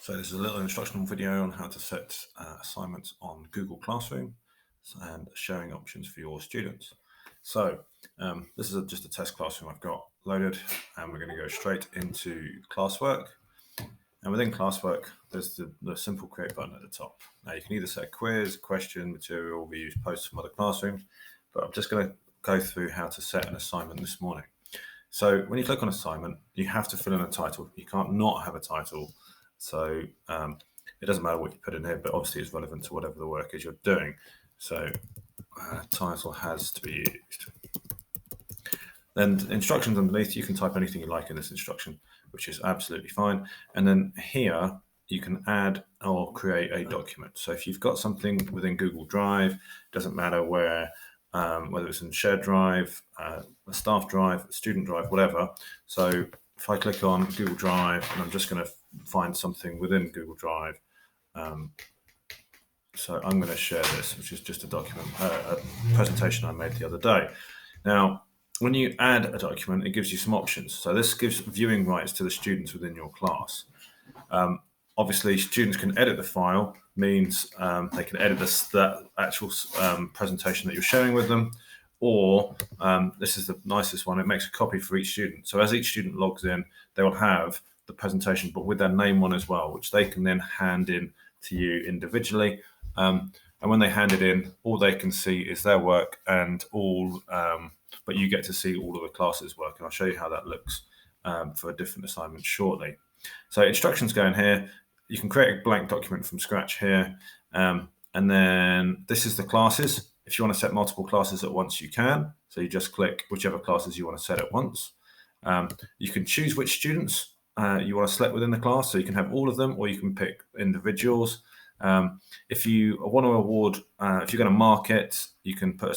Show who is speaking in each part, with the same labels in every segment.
Speaker 1: So this is a little instructional video on how to set assignments on Google Classroom and sharing options for your students. So this is just a test classroom I've got loaded, and we're going to go straight into classwork. And within classwork, there's the simple create button at the top. Now you can either set a quiz, question, material, reuse posts from other classrooms, but I'm just going to go through how to set an assignment this morning. So when you click on assignment, you have to fill in a title. You can't not have a title. So it doesn't matter what you put in here, but obviously it's relevant to whatever the work is you're doing. So title has to be used. Then instructions underneath, you can type anything you like in this instruction, which is absolutely fine. And then here you can add or create a document. So if you've got something within Google Drive, doesn't matter where, whether it's in shared drive, a staff drive, a student drive, whatever. So if I click on Google Drive, and I'm just going to find something within Google Drive. So I'm going to share this, which is just a document, a presentation I made the other day. Now, when you add a document, it gives you some options. So this gives viewing rights to the students within your class. Obviously, students can edit the file, means they can edit that actual presentation that you're sharing with them, or this is the nicest one, it makes a copy for each student. So as each student logs in, they will have the presentation, but with their name on as well, which they can then hand in to you individually. And when they hand it in, all they can see is their work and all, but you get to see all of the classes' work. And I'll show you how that looks for a different assignment shortly. So instructions go in here. You can create a blank document from scratch here. And then this is the classes. If you want to set multiple classes at once, you can. So you just click whichever classes you want to set at once. You can choose which students you want to select within the class. So you can have all of them, or you can pick individuals. If you want to award, if you're going to mark it, you can put a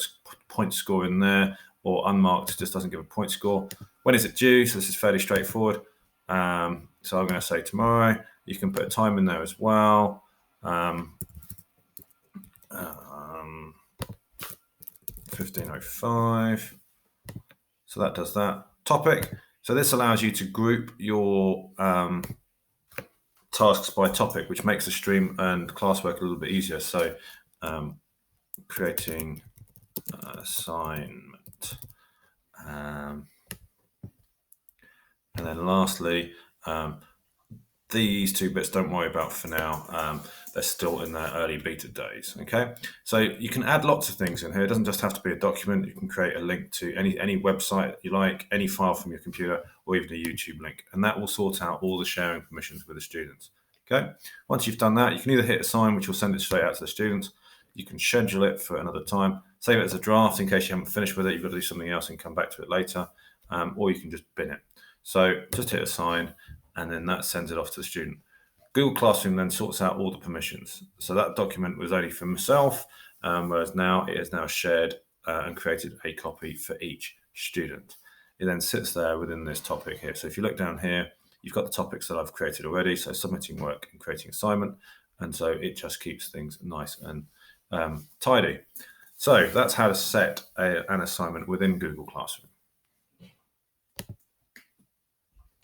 Speaker 1: point score in there, or unmarked just doesn't give a point score. When is it due? So this is fairly straightforward. So I'm going to say tomorrow. You can put a time in there as well. 15:05. So that does that. Topic. So this allows you to group your tasks by topic, which makes the stream and classwork a little bit easier. So creating assignment. And then lastly, these two bits don't worry about for now. They're still in their early beta days. Okay, so you can add lots of things in here. It doesn't just have to be a document. You can create a link to any website you like, any file from your computer, or even a YouTube link, and that will sort out all the sharing permissions with the students. Okay, once you've done that, you can either hit assign, which will send it straight out to the students. You can schedule it for another time, save it as a draft in case you haven't finished with it. You've got to do something else and come back to it later, or you can just bin it. So just hit assign, and then that sends it off to the student. Google Classroom then sorts out all the permissions. So that document was only for myself, whereas now it is now shared and created a copy for each student. It then sits there within this topic here. So if you look down here, you've got the topics that I've created already. So submitting work and creating assignment. And so it just keeps things nice and tidy. So that's how to set an assignment within Google Classroom.